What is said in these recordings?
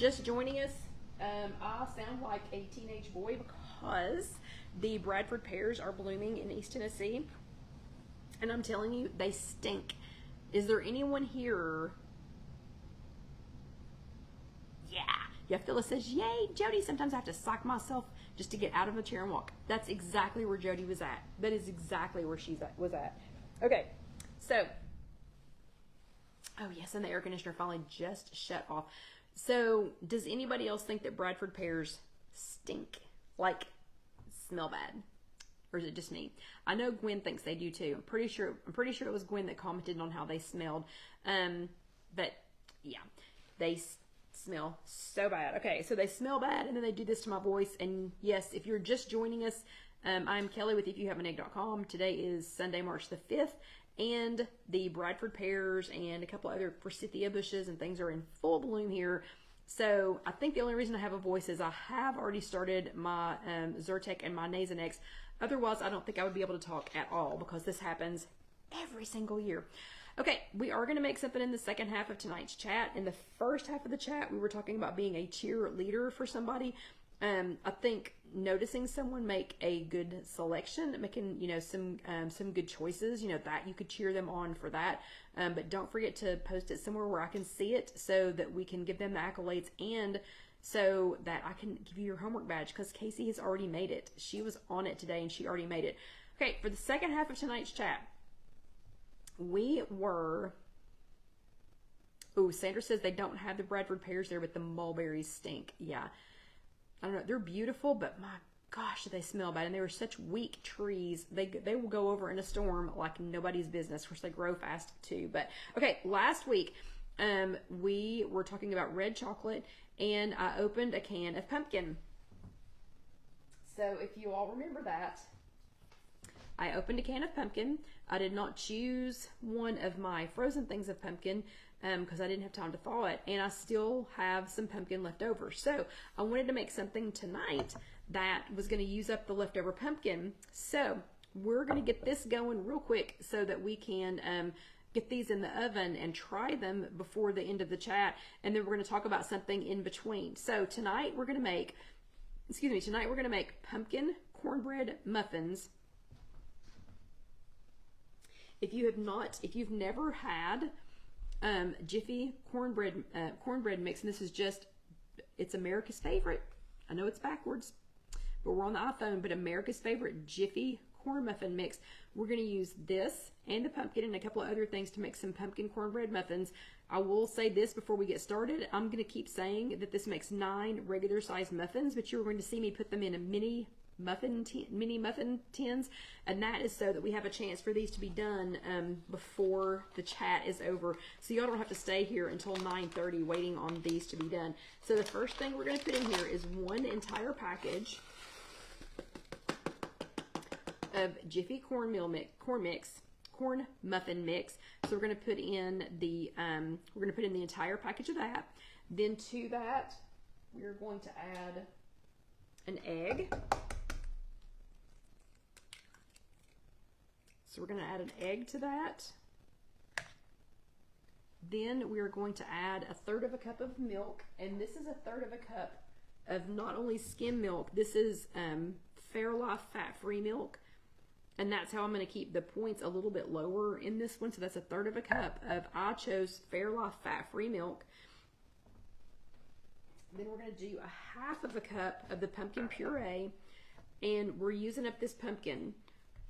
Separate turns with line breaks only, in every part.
just joining us, I sound like a teenage boy because the Bradford pears are blooming in East Tennessee. And I'm telling you, they stink. Is there anyone here? Yeah, Phyllis says, yay, Jody. Sometimes I have to psych myself just to get out of the chair and walk. That's exactly where Jody was at. That is exactly where she was at. Okay, so, oh yes, and the air conditioner finally just shut off. So, does anybody else think that Bradford pears stink? Like, smell bad? Or is it just me? I know Gwen thinks they do too. I'm pretty sure it was Gwen that commented on how they smelled. But yeah, they smell so bad. Okay, so they smell bad, and then they do this to my voice. And yes, if you're just joining us, I'm Kelly with IfYouHaveAnEgg.com. Today is Sunday, March the 5th, and the Bradford pears and a couple other forsythia bushes and things are in full bloom here. So I think the only reason I have a voice is I have already started my Zyrtec and my Nasonex. Otherwise, I don't think I would be able to talk at all because this happens every single year. Okay, we are going to make something in the second half of tonight's chat. In the first half of the chat, we were talking about being a cheerleader for somebody. I think noticing someone make a good selection, making, you know, some good choices, you know, that you could cheer them on for that. But don't forget to post it somewhere where I can see it so that we can give them the accolades and so that I can give you your homework badge because Casey has already made it. She was on it today and she already made it. Okay, for the second half of tonight's chat, we were, oh, Sandra says they don't have the Bradford pears there, but the mulberries stink. Yeah. I don't know. They're beautiful, but my gosh, do they smell bad. And they were such weak trees. They will go over in a storm like nobody's business. Of course, they grow fast too. But okay, last week we were talking about red chocolate, and I opened a can of pumpkin. So if you all remember that, I opened a can of pumpkin. I did not choose one of my frozen things of pumpkin because I didn't have time to thaw it, and I still have some pumpkin left over. So I wanted to make something tonight that was going to use up the leftover pumpkin. So we're going to get this going real quick so that we can get these in the oven and try them before the end of the chat, and then we're going to talk about something in between. So tonight we're going to make, tonight we're going to make pumpkin cornbread muffins. If you've never had Jiffy cornbread mix, and this is just, it's America's favorite. I know it's backwards, but we're on the iPhone, but America's favorite Jiffy corn muffin mix. We're going to use this and the pumpkin and a couple of other things to make some pumpkin cornbread muffins. I will say this before we get started. I'm going to keep saying that this makes 9 regular sized muffins, but you're going to see me put them in a mini muffin tins, and that is so that we have a chance for these to be done before the chat is over, so y'all don't have to stay here until 9:30 waiting on these to be done. So the first thing we're going to put in here is 1 entire package of Jiffy corn muffin mix. So we're going to put in the entire package of that. Then to that we're going to add an egg. So we're going to add an egg to that. Then we are going to add 1/3 cup of milk, and this is 1/3 cup of not only skim milk, this is Fairlife fat-free milk, and that's how I'm going to keep the points a little bit lower in this one. So that's 1/3 cup of, I chose Fairlife fat-free milk. Then we're going to do 1/2 cup of the pumpkin puree, and we're using up this pumpkin.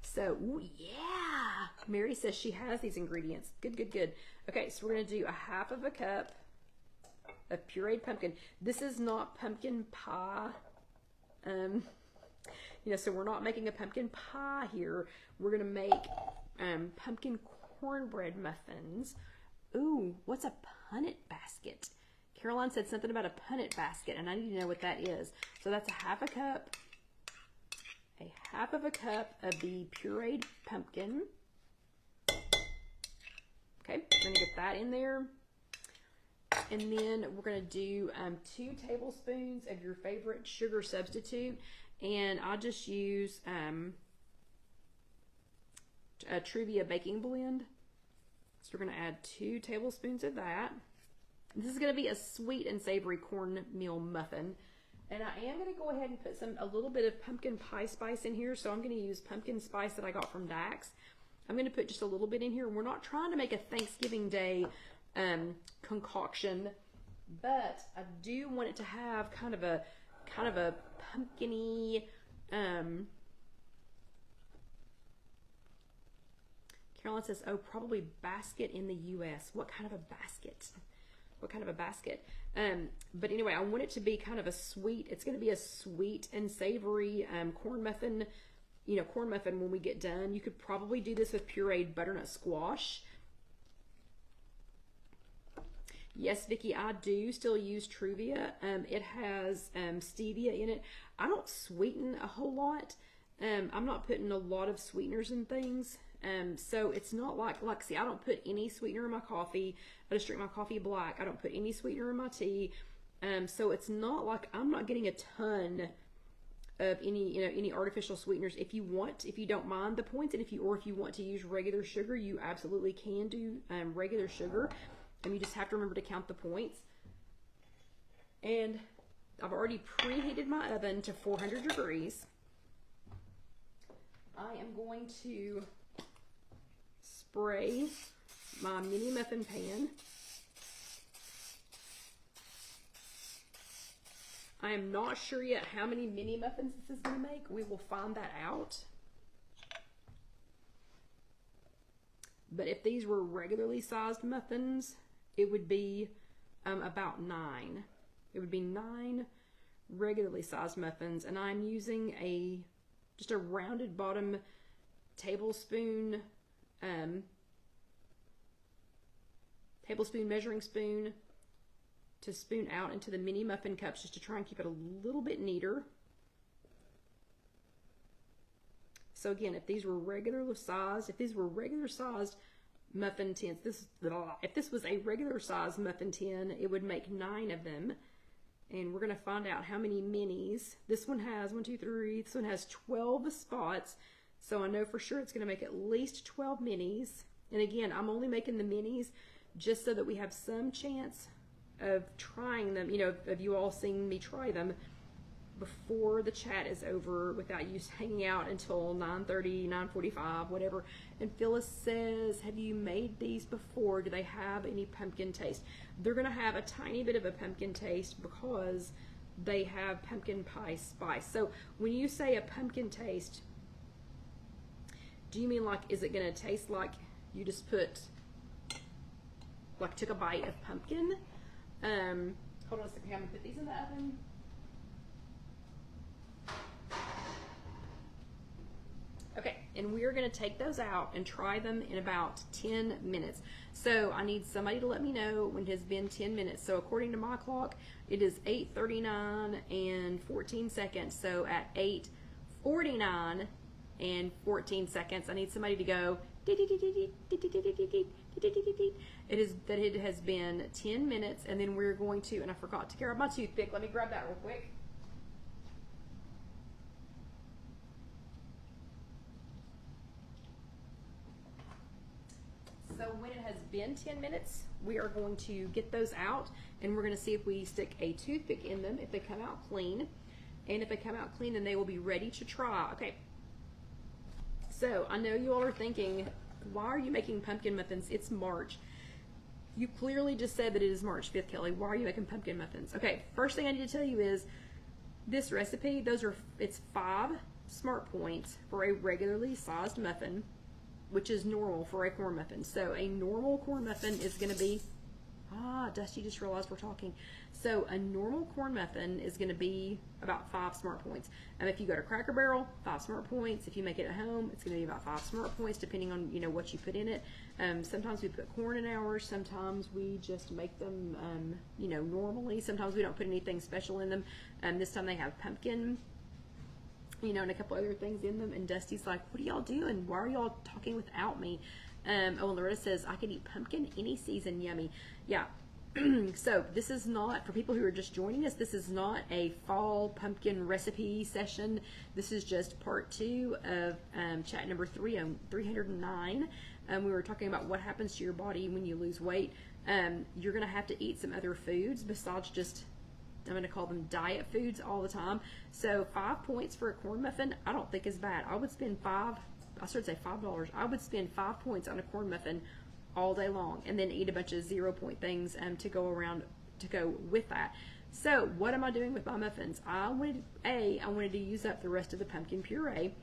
So, ooh, yeah, Mary says she has these ingredients. Good, good, good. Okay, so we're going to do 1/2 cup of pureed pumpkin. This is not pumpkin pie. You know, so we're not making a pumpkin pie here. We're going to make pumpkin cornbread muffins. Ooh, what's a punnet basket? Caroline said something about a punnet basket, and I need to know what that is. So that's 1/2 cup. 1/2 cup of the pureed pumpkin. Okay, we're going to get that in there. And then we're going to do 2 tablespoons of your favorite sugar substitute. And I'll just use a Truvia baking blend. So we're going to add 2 tablespoons of that. This is going to be a sweet and savory cornmeal muffin. And I am going to go ahead and put a little bit of pumpkin pie spice in here. So I'm going to use pumpkin spice that I got from Dax. I'm going to put just a little bit in here. We're not trying to make a Thanksgiving Day concoction, but I do want it to have kind of a pumpkin-y, Carolyn says, oh, probably basket in the U.S. What kind of a basket? What kind of a basket? But anyway, I want it to be kind of a sweet, it's going to be a sweet and savory corn muffin, you know, corn muffin when we get done. You could probably do this with pureed butternut squash. Yes, Vicki, I do still use Truvia. It has stevia in it. I don't sweeten a whole lot. I'm not putting a lot of sweeteners and things. So it's not like, see, I don't put any sweetener in my coffee. I just drink my coffee black. I don't put any sweetener in my tea. So it's not like I'm not getting a ton of any artificial sweeteners. If you don't mind the points, and if you want to use regular sugar, you absolutely can do regular sugar. And you just have to remember to count the points. And I've already preheated my oven to 400 degrees. I am going to spray my mini muffin pan. I am not sure yet how many mini muffins this is going to make. We will find that out. But if these were regularly sized muffins, it would be about 9. It would be 9 regularly sized muffins, and I'm using just a rounded bottom tablespoon measuring spoon to spoon out into the mini muffin cups, just to try and keep it a little bit neater. So again, if these were regular sized muffin tins, if this was a regular size muffin tin, it would make 9 of them. And we're going to find out how many minis. This one has 1, 2, 3. This one has 12 spots. So I know for sure it's going to make at least 12 minis. And again, I'm only making the minis just so that we have some chance of trying them, of you all seeing me try them before the chat is over, without you hanging out until 9:30, 9:45, whatever. And Phyllis says, have you made these before? Do they have any pumpkin taste? They're going to have a tiny bit of a pumpkin taste because they have pumpkin pie spice. So when you say a pumpkin taste, do you mean like, is it going to taste like you just took a bite of pumpkin? Hold on a second, I'm going to put these in the oven. Okay, and we're going to take those out and try them in about 10 minutes. So I need somebody to let me know when it has been 10 minutes. So according to my clock, it is 8:39 and 14 seconds. So at 8:49 and 14 seconds, I need somebody to go, it has been 10 minutes, and then we're going to, and I forgot to grab my toothpick. Let me grab that real quick. So when it has been 10 minutes, we are going to get those out, and we're going to see if we stick a toothpick in them, if they come out clean. And if they come out clean, then they will be ready to try. Okay. So I know you all are thinking, why are you making pumpkin muffins? It's March. You clearly just said that it is March 5th, Kelly. Why are you making pumpkin muffins? Okay, first thing I need to tell you is this recipe, it's 5 smart points for a regularly sized muffin, which is normal for a corn muffin. So a normal corn muffin is going to be, Dusty just realized we're talking. So a normal corn muffin is going to be about 5 smart points. And if you go to Cracker Barrel, 5 smart points. If you make it at home, it's going to be about 5 smart points, depending on what you put in it. Sometimes we put corn in ours. Sometimes we just make them, normally. Sometimes we don't put anything special in them. This time they have pumpkin, and a couple other things in them. And Dusty's like, what are y'all doing? Why are y'all talking without me? And Loretta says, I could eat pumpkin any season, yummy. Yeah, So this is not, for people who are just joining us, this is not a fall pumpkin recipe session. This is just part 2 of chat number 309. We were talking about what happens to your body when you lose weight. You're going to have to eat some other foods besides just, I'm going to call them diet foods all the time. So 5 points for a corn muffin, I don't think is bad. I would spend $5. I would spend 5 points on a corn muffin all day long, and then eat a bunch of 0-point things to go with that. So what am I doing with my muffins? I wanted to use up the rest of the pumpkin puree.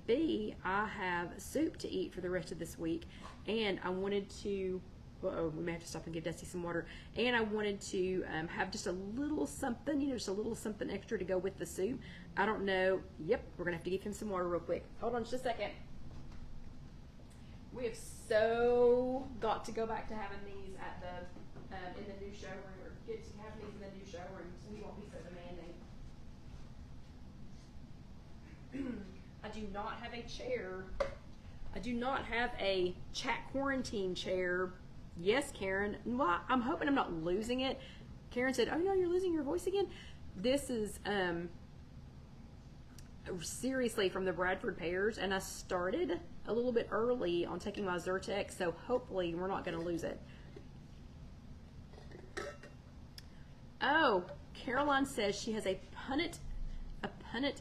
B, I have soup to eat for the rest of this week, and I wanted to, we may have to stop and give Dusty some water, and I wanted to have just a little something, just a little something extra to go with the soup. I don't know, yep, we're gonna have to give him some water real quick. Hold on just a second. We have so got to go back to having these at the in the new showroom, or get to have these in the new showroom, so we won't be so demanding. I do not have a chair. I do not have a chat quarantine chair. Yes, Karen. Well, I'm hoping I'm not losing it. Karen said, "Oh no, you're losing your voice again." This is seriously from the Bradford pears, and I started a little bit early on taking my Zyrtec, so hopefully we're not going to lose it. Oh, Caroline says she has a punnet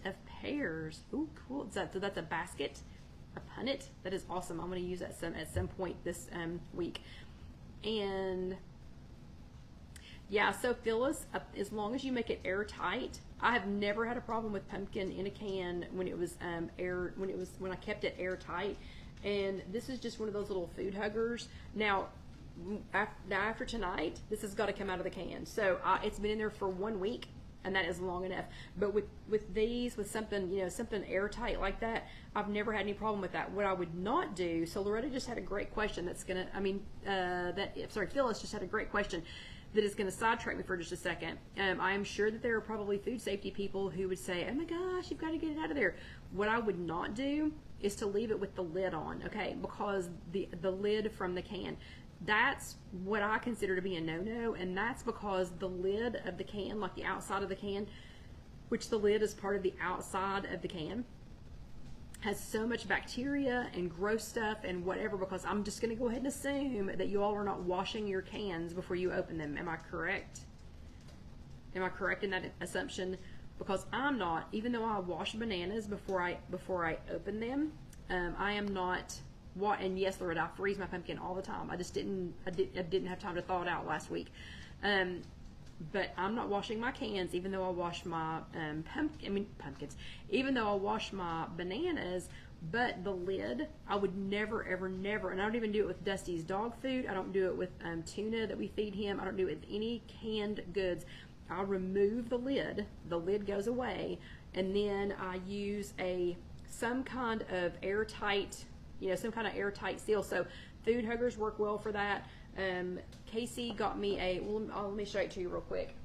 of pears. Ooh, cool. So that's a basket, a punnet. That is awesome. I'm going to use that at some point this week. And yeah, so Phyllis, as long as you make it airtight, I have never had a problem with pumpkin in a can when it was when I kept it airtight. And this is just one of those little food huggers. Now after tonight, this has got to come out of the can. So it's been in there for 1 week, and that is long enough. But with these, with something something airtight like that, I've never had any problem with that. What I would not do. So Loretta just had a great question. Phyllis just had a great question that is going to sidetrack me for just a second. I am sure that there are probably food safety people who would say, "Oh my gosh, you've got to get it out of there." What I would not do is to leave it with the lid on, okay? Because the lid from the can, that's what I consider to be a no-no, and that's because the lid of the can, like the outside of the can, which the lid is part of the outside of the can, has so much bacteria and gross stuff and whatever, because I'm just going to go ahead and assume that you all are not washing your cans before you open them. Am I correct? Am I correct in that assumption? Because I'm not, even though I wash bananas before I open them, I am not. And yes, Loretta, I freeze my pumpkin all the time. I didn't have time to thaw it out last week. But I'm not washing my cans, even though I wash my pumpkins, even though I wash my bananas. But the lid, I would never, ever, never, and I don't even do it with Dusty's dog food. I don't do it with tuna that we feed him. I don't do it with any canned goods. I'll remove the lid. The lid goes away, and then I use some kind of airtight, some kind of airtight seal. So food huggers work well for that. Casey got me let me show it to you real quick.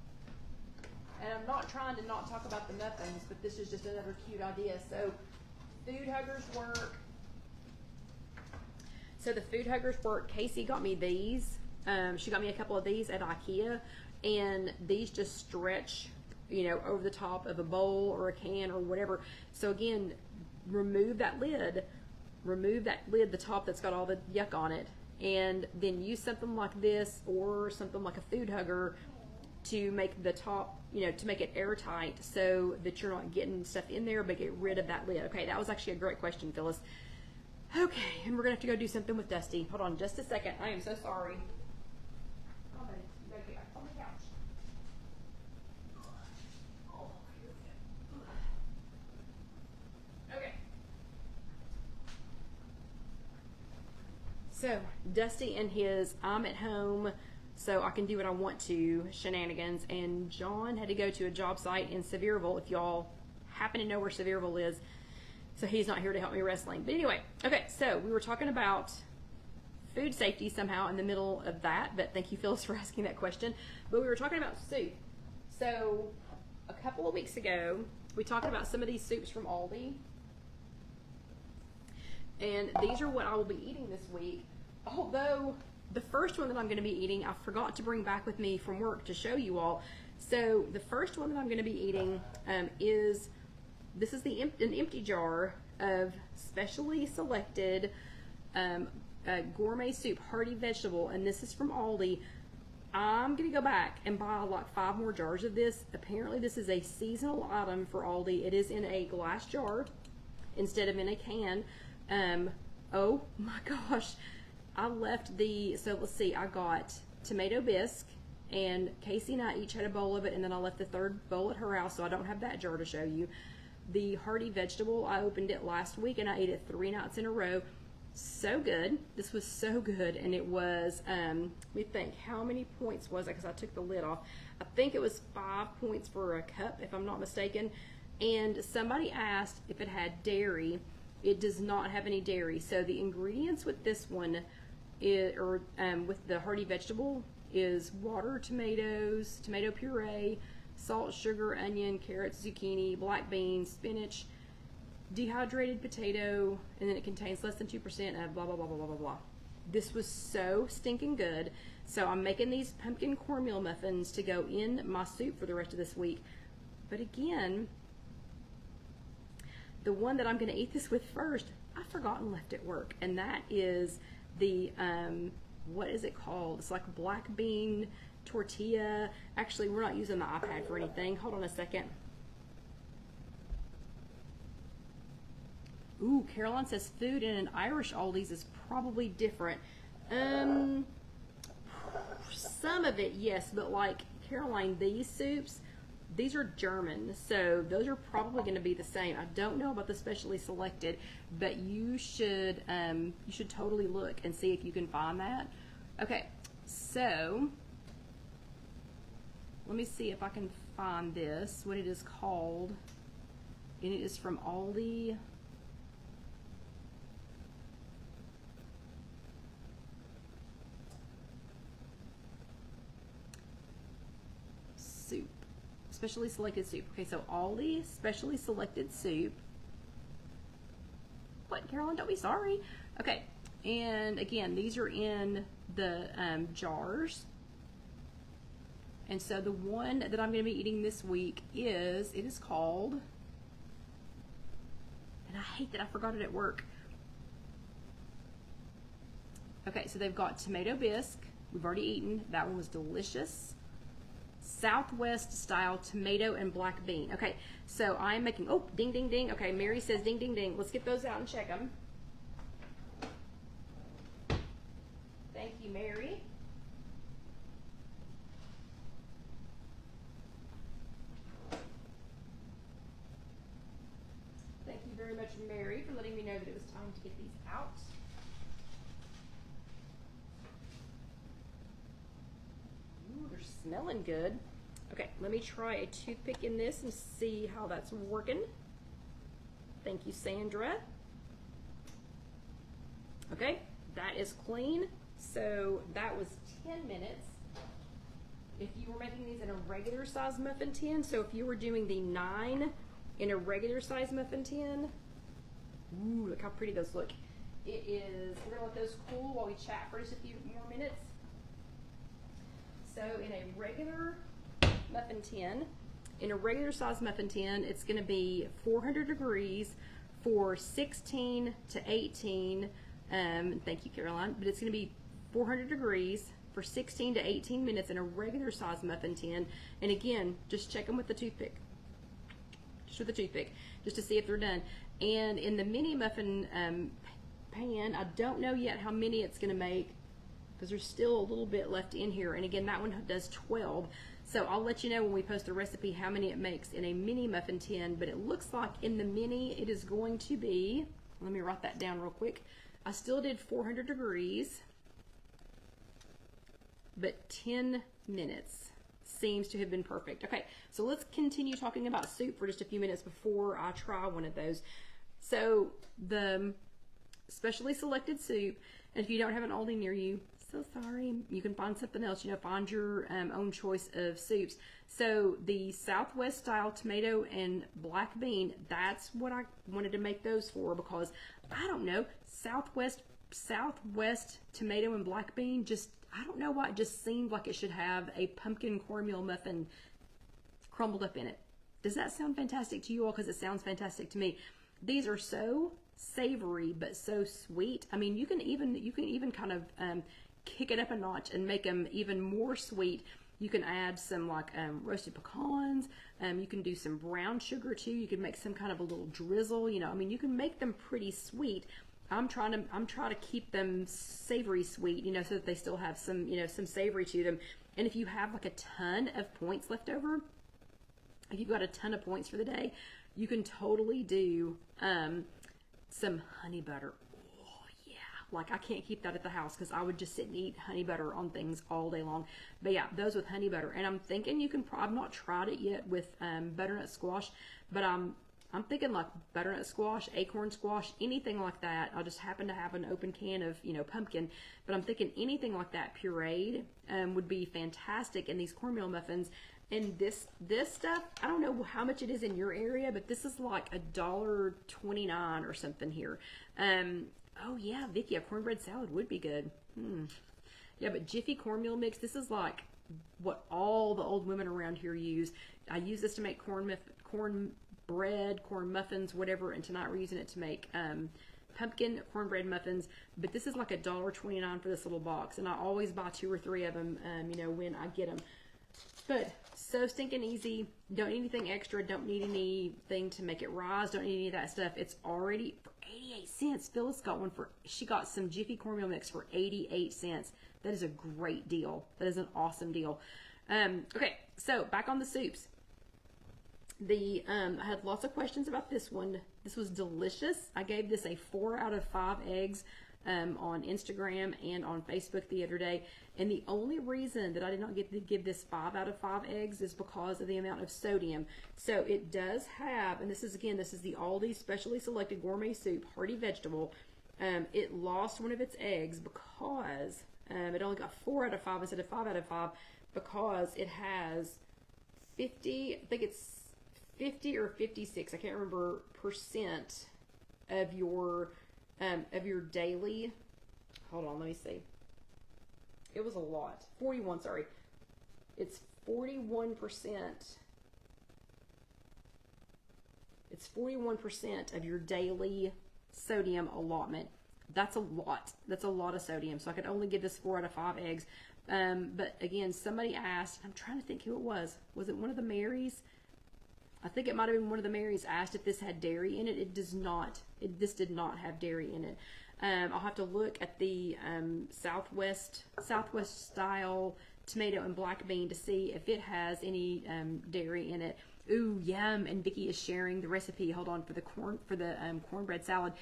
And I'm not trying to not talk about the muffins, but this is just another cute idea. So food huggers work. So the food huggers work. Casey got me these. She got me a couple of these at IKEA, and these just stretch, over the top of a bowl or a can or whatever. So again, remove that lid, the top that's got all the yuck on it, and then use something like this or something like a food hugger to make the top, to make it airtight so that you're not getting stuff in there, but get rid of that lid. Okay, that was actually a great question, Phyllis. Okay, and we're gonna have to go do something with Dusty. Hold on just a second. I am so sorry. Oh, buddy, you gotta get back on the couch. Oh, here we go. Okay. So Dusty and his I'm at home so I can do what I want to shenanigans, and John had to go to a job site in Sevierville, if y'all happen to know where Sevierville is, so he's not here to help me wrestling. But anyway, okay, so we were talking about food safety somehow in the middle of that, but thank you, Phyllis, for asking that question. But we were talking about soup. So a couple of weeks ago, we talked about some of these soups from Aldi, and these are what I will be eating this week. Although the first one that I'm going to be eating, I forgot to bring back with me from work to show you all. So the first one that I'm going to be eating is, this is an empty jar of specially selected gourmet soup, hearty vegetable, and this is from Aldi. I'm going to go back and buy like 5 more jars of this. Apparently this is a seasonal item for Aldi. It is in a glass jar instead of in a can. Oh my gosh. I left so let's see, I got tomato bisque, and Casey and I each had a bowl of it, and then I left the third bowl at her house, so I don't have that jar to show you. The hearty vegetable, I opened it last week and I ate it 3 nights in a row. So good. This was so good, and it was, let me think, how many points was it, because I took the lid off. I think it was 5 points for a cup, if I'm not mistaken. And somebody asked if it had dairy. It does not have any dairy. So the ingredients with this one, with the hearty vegetable, is water, tomatoes, tomato puree, salt, sugar, onion, carrots, zucchini, black beans, spinach, dehydrated potato, and then it contains less than 2% of blah, blah, blah, blah, blah, blah, blah. This was so stinking good. So I'm making these pumpkin cornmeal muffins to go in my soup for the rest of this week. But again, the one that I'm going to eat this with first, I forgot and left at work, and that is the, what is it called? It's like black bean tortilla. Actually, we're not using the iPad for anything. Hold on a second. Ooh, Caroline says food in an Irish Aldi's is probably different. Some of it, yes, but like Caroline, these soups, these are German, so those are probably going to be the same. I don't know about the specially selected, but you should totally look and see if you can find that. Okay, so let me see if I can find this, what it is called, and it is from Aldi. Soup, specially selected soup. Okay, so Aldi specially selected soup. What, Caroline? Don't be sorry. Okay, and again, these are in the jars. And so the one that I'm going to be eating this week it is called, and I hate that I forgot it at work. Okay, so they've got tomato bisque. We've already eaten. That one was delicious. Southwest style tomato and black bean. Okay, so I'm making, oh, ding, ding, ding. Okay, Mary says ding, ding, ding. Let's get those out and check them. Thank you, Mary. Thank you very much, Mary, for letting me know that it was time to get these out. Ooh, they're smelling good. Okay, let me try a toothpick in this and see how that's working. Thank you, Sandra. Okay, that is clean. So that was 10 minutes. If you were making these in a regular size muffin tin, so if you were doing the 9 in a regular size muffin tin, ooh, look how pretty those look. It is, we're gonna let those cool while we chat for just a few more minutes. So in a regular muffin tin, in a regular size muffin tin, it's going to be 400 degrees for 16 to 18, thank you, Caroline, but it's going to be 400 degrees for 16 to 18 minutes in a regular size muffin tin. And again, just check them with the toothpick, just with the toothpick, just to see if they're done. And in the mini muffin pan, I don't know yet how many it's going to make, because there's still a little bit left in here. And again, that one does 12. So I'll let you know when we post the recipe how many it makes in a mini muffin tin. But it looks like in the mini, it is going to be, let me write that down real quick. I still did 400 degrees, but 10 minutes seems to have been perfect. Okay, so let's continue talking about soup for just a few minutes before I try one of those. So the specially selected soup, and if you don't have an Aldi near you, so sorry, you can find something else, you know, find your own choice of soups. So the Southwest style tomato and black bean, that's what I wanted to make those for, because I don't know, Southwest Southwest tomato and black bean, just, I don't know why, it just seemed like it should have a pumpkin cornmeal muffin crumbled up in it. Does that sound fantastic to you all? Because it sounds fantastic to me. These are so savory but so sweet. I mean, you can even kind of kick it up a notch and make them even more sweet. You can add some like roasted pecans. You can do some brown sugar too. You can make some kind of a little drizzle. You know, I mean, you can make them pretty sweet. I'm trying to keep them savory sweet, you know, so that they still have some, you know, some savory to them. And if you have like a ton of points left over, if you've got a ton of points for the day, you can totally do some honey butter. Oh yeah, like I can't keep that at the house because I would just sit and eat honey butter on things all day long. But yeah, those with honey butter. And I'm thinking you can I've not tried it yet with butternut squash, but I'm thinking like butternut squash, acorn squash, anything like that. I just happen to have an open can of, you know, pumpkin, but I'm thinking anything like that pureed would be fantastic in these cornmeal muffins. And this stuff, I don't know how much it is in your area, but this is like $1.29 or something here. Oh yeah, Vicky, a cornbread salad would be good. Yeah, but Jiffy cornmeal mix, this is like what all the old women around here use. I use this to make cornbread, corn muffins, whatever, and tonight we're using it to make pumpkin cornbread muffins. But this is like $1.29 for this little box, and I always buy 2 or 3 of them, you know, when I get them. But so stinking easy. Don't need anything extra. Don't need anything to make it rise. Don't need any of that stuff. It's already for 88 cents. Phyllis got one she got some Jiffy cornmeal mix for 88 cents. That is a great deal. That is an awesome deal. Okay, so back on the soups. I had lots of questions about this one. This was delicious. I gave this a 4 out of 5 eggs on Instagram and on Facebook the other day. And the only reason that I did not get to give this 5 out of 5 eggs is because of the amount of sodium. So it does have, and this is the Aldi Specially Selected Gourmet Soup, Hearty Vegetable. It lost one of its eggs because it only got 4 out of 5 instead of 5 out of 5 because it has 50, I think it's 50 or 56, I can't remember, percent of your daily, hold on, let me see. It was a lot. 41, sorry. It's 41%. It's 41% of your daily sodium allotment. That's a lot. That's a lot of sodium. So I could only give this 4 out of 5 eggs. But again, somebody asked, I'm trying to think who it was. Was it one of the Marys? I think it might have been one of the Marys asked if this had dairy in it. It does not. This did not have dairy in it. I'll have to look at the Southwest style tomato and black bean to see if it has any dairy in it. Ooh, yum! And Vicky is sharing the recipe. Hold on, for the cornbread salad.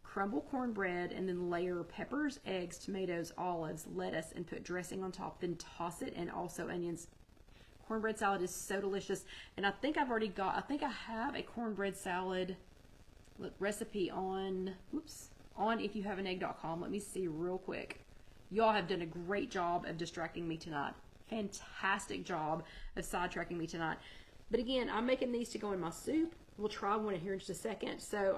Crumble cornbread and then layer peppers, eggs, tomatoes, olives, lettuce, and put dressing on top. Then toss it and also onions. Cornbread salad is so delicious. And I think I have a cornbread salad recipe on IfYouHaveAnEgg.com. Let me see real quick. Y'all have done a great job of distracting me tonight. Fantastic job of sidetracking me tonight. But again, I'm making these to go in my soup. We'll try one here in just a second. So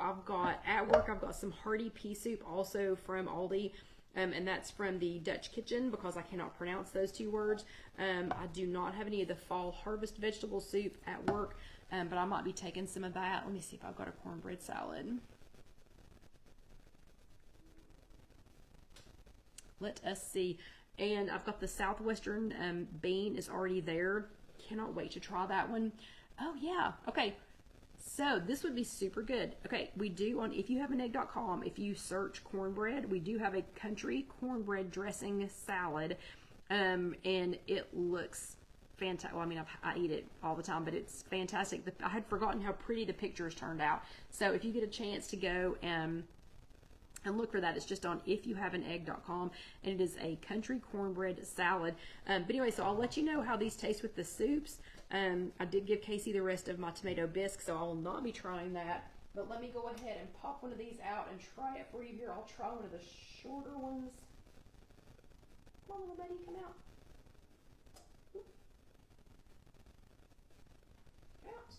at work, I've got some hearty pea soup also from Aldi. And that's from the Dutch Kitchen because I cannot pronounce those 2 words. I do not have any of the fall harvest vegetable soup at work, but I might be taking some of that. Let me see if I've got a cornbread salad. Let us see. And I've got the Southwestern bean is already there. Cannot wait to try that one. Oh yeah, okay. So this would be super good. Okay, we do on IfYouHaveAnEgg.com, if you search cornbread, we do have a country cornbread dressing salad, and it looks fantastic. Well, I mean, I eat it all the time, but it's fantastic. I had forgotten how pretty the pictures turned out. So if you get a chance to go and look for that, it's just on IfYouHaveAnEgg.com, and it is a country cornbread salad. But anyway, so I'll let you know how these taste with the soups. I did give Casey the rest of my tomato bisque, so I will not be trying that. But let me go ahead and pop one of these out and try it for you here. I'll try one of the shorter ones. Come on, little buddy, come out. Out.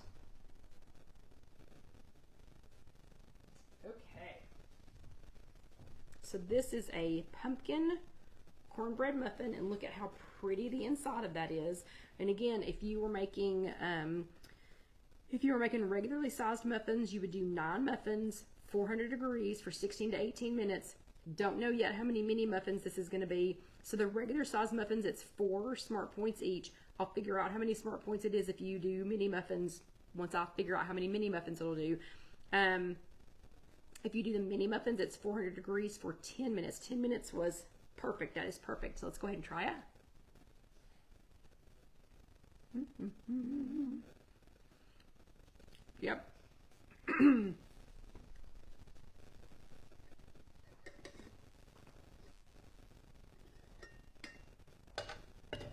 Okay. So this is a pumpkin cornbread muffin, and look at how pretty the inside of that is. And again, if you were making regularly sized muffins, you would do 9 muffins, 400 degrees for 16 to 18 minutes. Don't know yet how many mini muffins this is going to be. So the regular size muffins, it's 4 smart points each. I'll figure out how many smart points it is if you do mini muffins once I figure out how many mini muffins it'll do. If you do the mini muffins, it's 400 degrees for 10 minutes. 10 minutes was perfect. That is perfect. So let's go ahead and try it. Yep.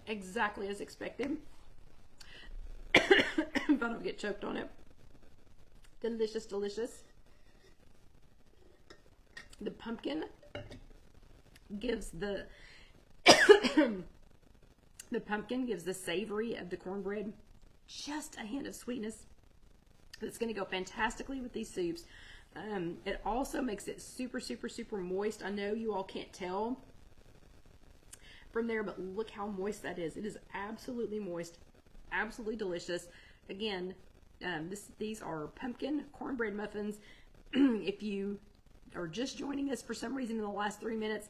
Exactly as expected. If I don't get choked on it. Delicious, delicious. The pumpkin gives the the pumpkin gives the savory of the cornbread just a hint of sweetness that's going to go fantastically with these soups. It also makes it super, super, super moist. I know you all can't tell from there, but look how moist that is. It is absolutely moist, absolutely delicious. Again, these are pumpkin cornbread muffins. If you are just joining us for some reason in the last 3 minutes,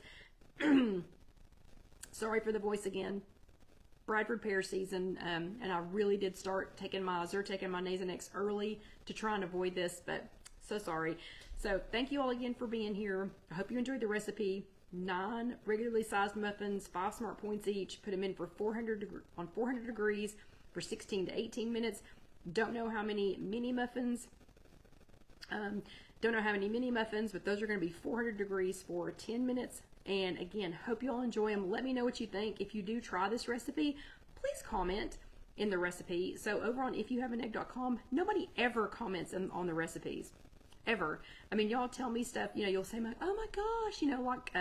sorry for the voice again. Bradford pear season, and I really did start taking my Nasonex early to try and avoid this, but so sorry. So thank you all again for being here. I hope you enjoyed the recipe. 9 regularly sized muffins, 5 smart points each. Put them in for 400 degrees for 16 to 18 minutes. Don't know how many mini muffins. Don't know how many mini muffins, but those are going to be 400 degrees for 10 minutes. And again, hope you all enjoy them. Let me know what you think. If you do try this recipe, please comment in the recipe. So over on IfYouHaveAnEgg.com, nobody ever comments on the recipes. Ever. I mean, y'all tell me stuff, you know, you'll say, like, oh my gosh, you know, like,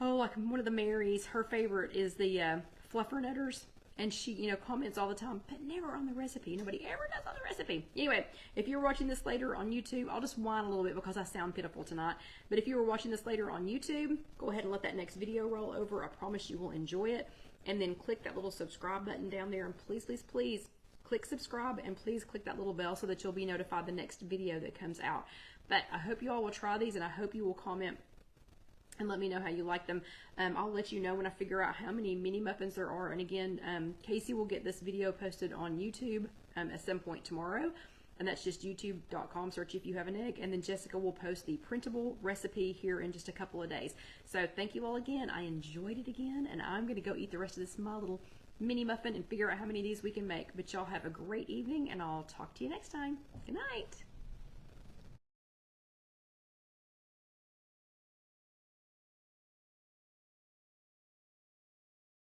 like one of the Marys, her favorite is the fluffernutters. And she, you know, comments all the time, but never on the recipe. Nobody ever does on the recipe. Anyway, if you're watching this later on YouTube, I'll just whine a little bit because I sound pitiful tonight. But if you were watching this later on YouTube, go ahead and let that next video roll over. I promise you will enjoy it. And then click that little subscribe button down there. And please, please, please click subscribe. And please click that little bell so that you'll be notified the next video that comes out. But I hope you all will try these, and I hope you will comment and let me know how you like them. I'll let you know when I figure out how many mini muffins there are. And again, Casey will get this video posted on YouTube at some point tomorrow. And that's just youtube.com, search If You Have an Egg. And then Jessica will post the printable recipe here in just a couple of days. So thank you all again. I enjoyed it again. And I'm going to go eat the rest of this my little mini muffin and figure out how many of these we can make. But y'all have a great evening, and I'll talk to you next time. Good night.